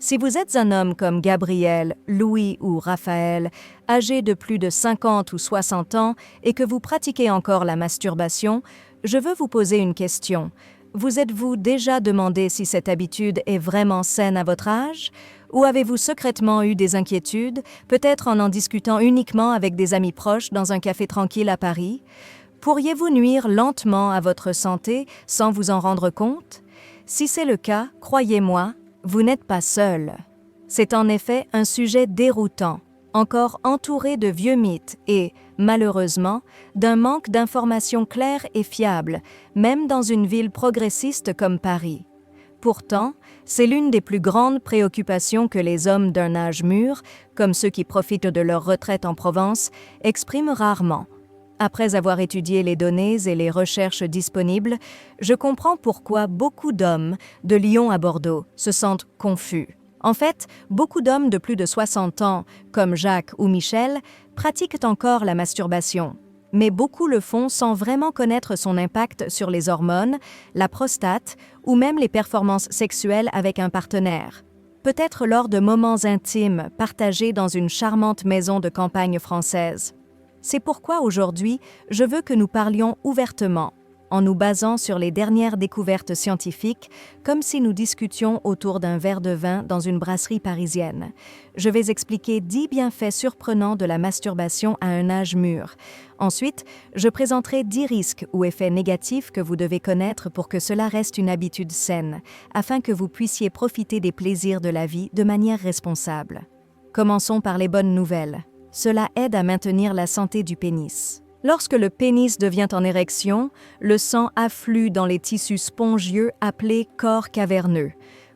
Si vous êtes un homme comme Gabriel, Louis ou Raphaël, âgé de plus de 50 ou 60 ans et que vous pratiquez encore la masturbation, je veux vous poser une question. Vous êtes-vous déjà demandé si cette habitude est vraiment saine à votre âge? Ou avez-vous secrètement eu des inquiétudes, peut-être en discutant uniquement avec des amis proches dans un café tranquille à Paris? Pourriez-vous nuire lentement à votre santé sans vous en rendre compte? Si c'est le cas, croyez-moi, vous n'êtes pas seul. C'est en effet un sujet déroutant, encore entouré de vieux mythes et, malheureusement, d'un manque d'informations claires et fiables, même dans une ville progressiste comme Paris. Pourtant, c'est l'une des plus grandes préoccupations que les hommes d'un âge mûr, comme ceux qui profitent de leur retraite en Provence, expriment rarement. Après avoir étudié les données et les recherches disponibles, je comprends pourquoi beaucoup d'hommes, de Lyon à Bordeaux, se sentent confus. En fait, beaucoup d'hommes de plus de 60 ans, comme Jacques ou Michel, pratiquent encore la masturbation. Mais beaucoup le font sans vraiment connaître son impact sur les hormones, la prostate ou même les performances sexuelles avec un partenaire. Peut-être lors de moments intimes partagés dans une charmante maison de campagne française. C'est pourquoi aujourd'hui, je veux que nous parlions ouvertement, en nous basant sur les dernières découvertes scientifiques, comme si nous discutions autour d'un verre de vin dans une brasserie parisienne. Je vais expliquer 10 bienfaits surprenants de la masturbation à un âge mûr. Ensuite, je présenterai 10 risques ou effets négatifs que vous devez connaître pour que cela reste une habitude saine, afin que vous puissiez profiter des plaisirs de la vie de manière responsable. Commençons par les bonnes nouvelles. Cela aide à maintenir la santé du pénis. Lorsque le pénis devient en érection, le sang afflue dans les tissus spongieux appelés corps caverneux.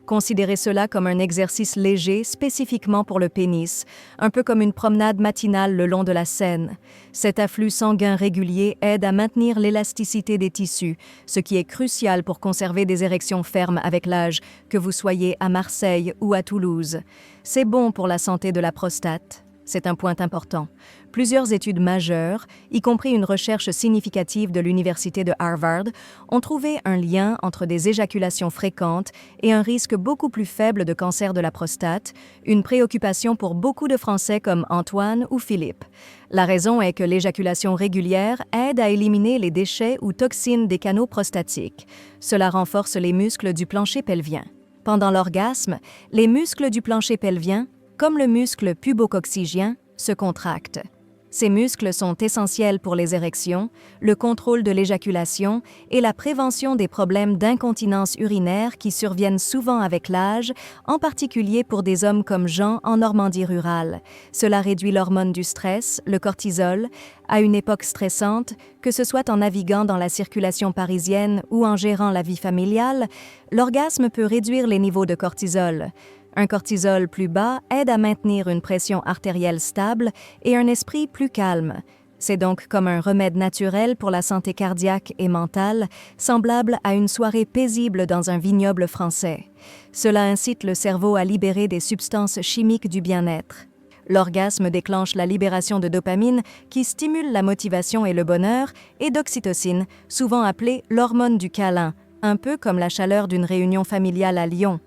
Considérez cela comme un exercice léger spécifiquement pour le pénis, un peu comme une promenade matinale le long de la Seine. Cet afflux sanguin régulier aide à maintenir l'élasticité des tissus, ce qui est crucial pour conserver des érections fermes avec l'âge, que vous soyez à Marseille ou à Toulouse. C'est bon pour la santé de la prostate. C'est un point important. Plusieurs études majeures, y compris une recherche significative de l'Université de Harvard, ont trouvé un lien entre des éjaculations fréquentes et un risque beaucoup plus faible de cancer de la prostate, une préoccupation pour beaucoup de Français comme Antoine ou Philippe. La raison est que l'éjaculation régulière aide à éliminer les déchets ou toxines des canaux prostatiques. Cela renforce les muscles du plancher pelvien. Pendant l'orgasme, les muscles du plancher pelvien, comme le muscle pubococcygien, se contractent. Ces muscles sont essentiels pour les érections, le contrôle de l'éjaculation et la prévention des problèmes d'incontinence urinaire qui surviennent souvent avec l'âge, en particulier pour des hommes comme Jean en Normandie rurale. Cela réduit l'hormone du stress, le cortisol, à une époque stressante, que ce soit en naviguant dans la circulation parisienne ou en gérant la vie familiale, l'orgasme peut réduire les niveaux de cortisol. Un cortisol plus bas aide à maintenir une pression artérielle stable et un esprit plus calme. C'est donc comme un remède naturel pour la santé cardiaque et mentale, semblable à une soirée paisible dans un vignoble français. Cela incite le cerveau à libérer des substances chimiques du bien-être. L'orgasme déclenche la libération de dopamine qui stimule la motivation et le bonheur, et d'oxytocine, souvent appelée l'hormone du câlin, un peu comme la chaleur d'une réunion familiale à Lyon.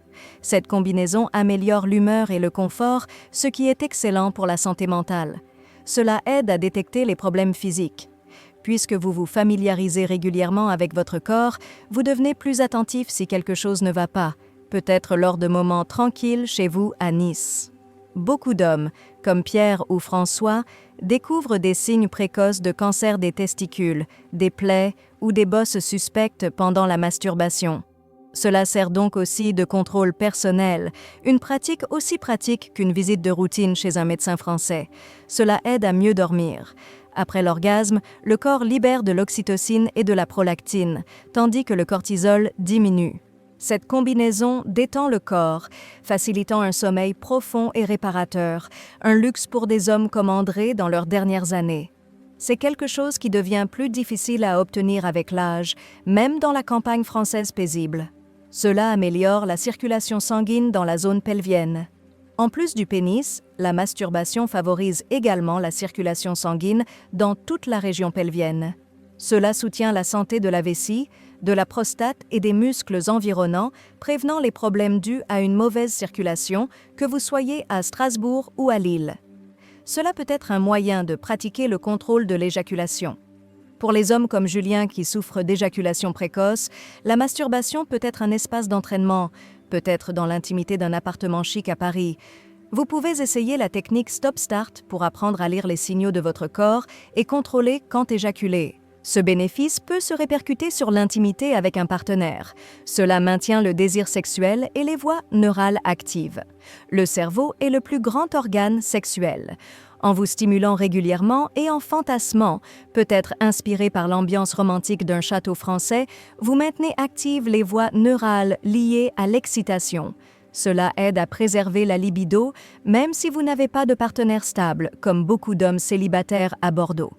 Cette combinaison améliore l'humeur et le confort, ce qui est excellent pour la santé mentale. Cela aide à détecter les problèmes physiques. Puisque vous vous familiarisez régulièrement avec votre corps, vous devenez plus attentif si quelque chose ne va pas, peut-être lors de moments tranquilles chez vous à Nice. Beaucoup d'hommes, comme Pierre ou François, découvrent des signes précoces de cancer des testicules, des plaies ou des bosses suspectes pendant la masturbation. Cela sert donc aussi de contrôle personnel, une pratique aussi pratique qu'une visite de routine chez un médecin français. Cela aide à mieux dormir. Après l'orgasme, le corps libère de l'oxytocine et de la prolactine, tandis que le cortisol diminue. Cette combinaison détend le corps, facilitant un sommeil profond et réparateur, un luxe pour des hommes comme André dans leurs dernières années. C'est quelque chose qui devient plus difficile à obtenir avec l'âge, même dans la campagne française paisible. Cela améliore la circulation sanguine dans la zone pelvienne. En plus du pénis, la masturbation favorise également la circulation sanguine dans toute la région pelvienne. Cela soutient la santé de la vessie, de la prostate et des muscles environnants, prévenant les problèmes dus à une mauvaise circulation, que vous soyez à Strasbourg ou à Lille. Cela peut être un moyen de pratiquer le contrôle de l'éjaculation. Pour les hommes comme Julien qui souffrent d'éjaculation précoce, la masturbation peut être un espace d'entraînement, peut-être dans l'intimité d'un appartement chic à Paris. Vous pouvez essayer la technique Stop-Start pour apprendre à lire les signaux de votre corps et contrôler quand éjaculer. Ce bénéfice peut se répercuter sur l'intimité avec un partenaire. Cela maintient le désir sexuel et les voies neurales actives. Le cerveau est le plus grand organe sexuel. En vous stimulant régulièrement et en fantasmant, peut-être inspiré par l'ambiance romantique d'un château français, vous maintenez actives les voies neurales liées à l'excitation. Cela aide à préserver la libido, même si vous n'avez pas de partenaire stable, comme beaucoup d'hommes célibataires à Bordeaux.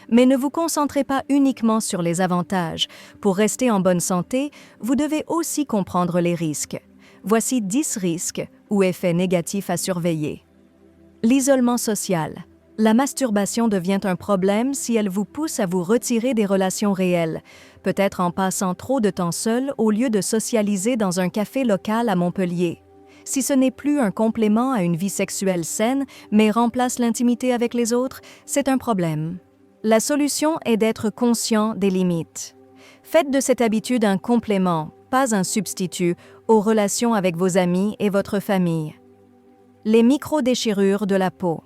Mais ne vous concentrez pas uniquement sur les avantages. Pour rester en bonne santé, vous devez aussi comprendre les risques. Voici 10 risques ou effets négatifs à surveiller. L'isolement social. La masturbation devient un problème si elle vous pousse à vous retirer des relations réelles, peut-être en passant trop de temps seul au lieu de socialiser dans un café local à Montpellier. Si ce n'est plus un complément à une vie sexuelle saine, mais remplace l'intimité avec les autres, c'est un problème. La solution est d'être conscient des limites. Faites de cette habitude un complément, pas un substitut, aux relations avec vos amis et votre famille. Les micro-déchirures de la peau.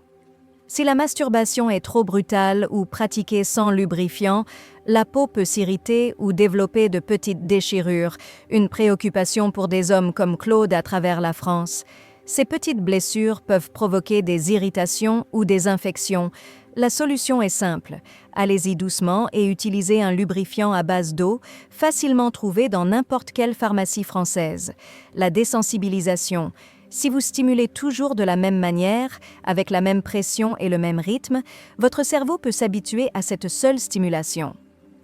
Si la masturbation est trop brutale ou pratiquée sans lubrifiant, la peau peut s'irriter ou développer de petites déchirures, une préoccupation pour des hommes comme Claude à travers la France. Ces petites blessures peuvent provoquer des irritations ou des infections. La solution est simple. Allez-y doucement et utilisez un lubrifiant à base d'eau, facilement trouvé dans n'importe quelle pharmacie française. La désensibilisation. Si vous stimulez toujours de la même manière, avec la même pression et le même rythme, votre cerveau peut s'habituer à cette seule stimulation.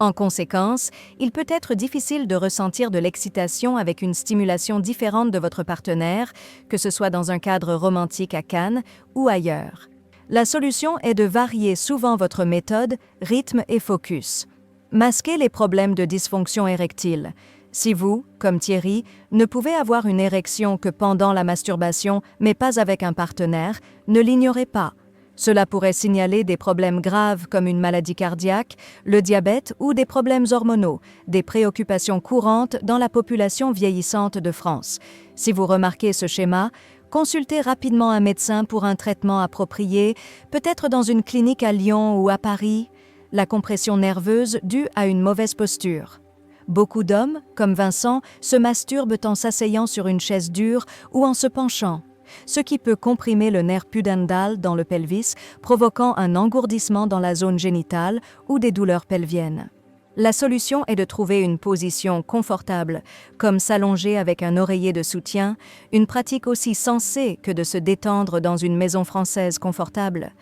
En conséquence, il peut être difficile de ressentir de l'excitation avec une stimulation différente de votre partenaire, que ce soit dans un cadre romantique à Cannes ou ailleurs. La solution est de varier souvent votre méthode, rythme et focus. Masquez les problèmes de dysfonction érectile. Si vous, comme Thierry, ne pouvez avoir une érection que pendant la masturbation, mais pas avec un partenaire, ne l'ignorez pas. Cela pourrait signaler des problèmes graves comme une maladie cardiaque, le diabète ou des problèmes hormonaux, des préoccupations courantes dans la population vieillissante de France. Si vous remarquez ce schéma, consultez rapidement un médecin pour un traitement approprié, peut-être dans une clinique à Lyon ou à Paris. La compression nerveuse due à une mauvaise posture. Beaucoup d'hommes, comme Vincent, se masturbent en s'asseyant sur une chaise dure ou en se penchant, ce qui peut comprimer le nerf pudendal dans le pelvis, provoquant un engourdissement dans la zone génitale ou des douleurs pelviennes. La solution est de trouver une position confortable, comme s'allonger avec un oreiller de soutien, une pratique aussi sensée que de se détendre dans une maison française confortable.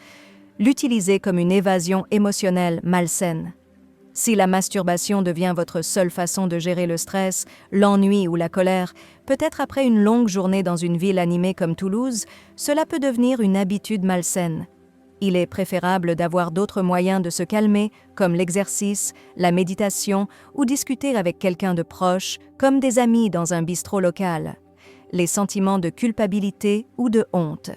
L'utiliser comme une évasion émotionnelle malsaine. Si la masturbation devient votre seule façon de gérer le stress, l'ennui ou la colère, peut-être après une longue journée dans une ville animée comme Toulouse, cela peut devenir une habitude malsaine. Il est préférable d'avoir d'autres moyens de se calmer, comme l'exercice, la méditation ou discuter avec quelqu'un de proche, comme des amis dans un bistrot local. Les sentiments de culpabilité ou de honte.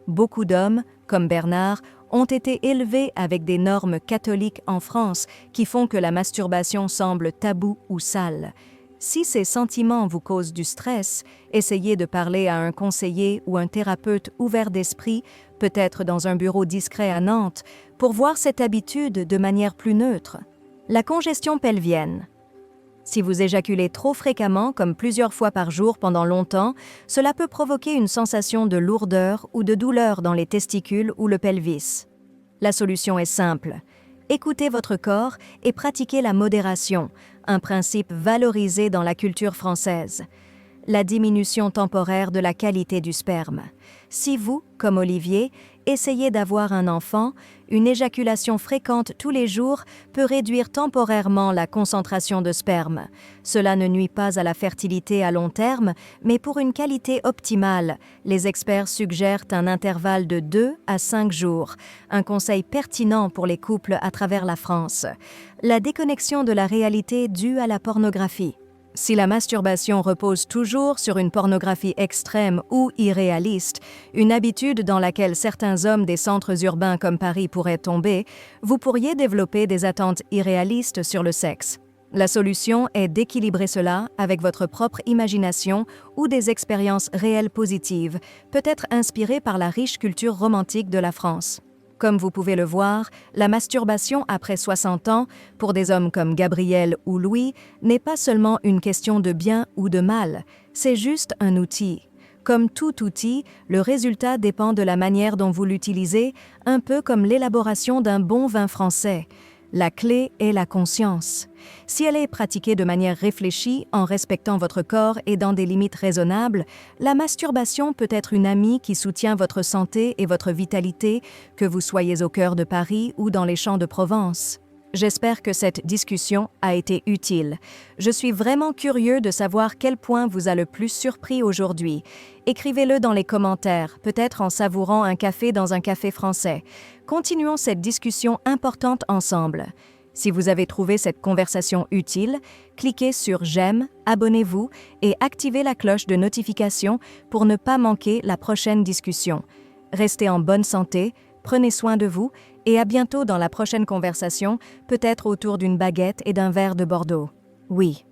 Beaucoup d'hommes, comme Bernard, ont été élevés avec des normes catholiques en France qui font que la masturbation semble taboue ou sale. Si ces sentiments vous causent du stress, essayez de parler à un conseiller ou un thérapeute ouvert d'esprit, peut-être dans un bureau discret à Nantes, pour voir cette habitude de manière plus neutre. La congestion pelvienne. Si vous éjaculez trop fréquemment, comme plusieurs fois par jour pendant longtemps, cela peut provoquer une sensation de lourdeur ou de douleur dans les testicules ou le pelvis. La solution est simple. Écoutez votre corps et pratiquez la modération, un principe valorisé dans la culture française. la diminution temporaire de la qualité du sperme. Si vous, comme Olivier, essayez d'avoir un enfant, une éjaculation fréquente tous les jours peut réduire temporairement la concentration de sperme. Cela ne nuit pas à la fertilité à long terme, mais pour une qualité optimale, les experts suggèrent un intervalle de 2 à 5 jours, un conseil pertinent pour les couples à travers la France. La déconnexion de la réalité due à la pornographie. Si la masturbation repose toujours sur une pornographie extrême ou irréaliste, une habitude dans laquelle certains hommes des centres urbains comme Paris pourraient tomber, vous pourriez développer des attentes irréalistes sur le sexe. La solution est d'équilibrer cela avec votre propre imagination ou des expériences réelles positives, peut-être inspirées par la riche culture romantique de la France. Comme vous pouvez le voir, la masturbation après 60 ans, pour des hommes comme Gabriel ou Louis, n'est pas seulement une question de bien ou de mal, c'est juste un outil. Comme tout outil, le résultat dépend de la manière dont vous l'utilisez, un peu comme l'élaboration d'un bon vin français. La clé est la conscience. Si elle est pratiquée de manière réfléchie, en respectant votre corps et dans des limites raisonnables, la masturbation peut être une amie qui soutient votre santé et votre vitalité, que vous soyez au cœur de Paris ou dans les champs de Provence. J'espère que cette discussion a été utile. Je suis vraiment curieux de savoir quel point vous a le plus surpris aujourd'hui. Écrivez-le dans les commentaires, peut-être en savourant un café dans un café français. Continuons cette discussion importante ensemble. Si vous avez trouvé cette conversation utile, cliquez sur j'aime, abonnez-vous et activez la cloche de notification pour ne pas manquer la prochaine discussion. Restez en bonne santé, prenez soin de vous et à bientôt dans la prochaine conversation, peut-être autour d'une baguette et d'un verre de Bordeaux. Oui.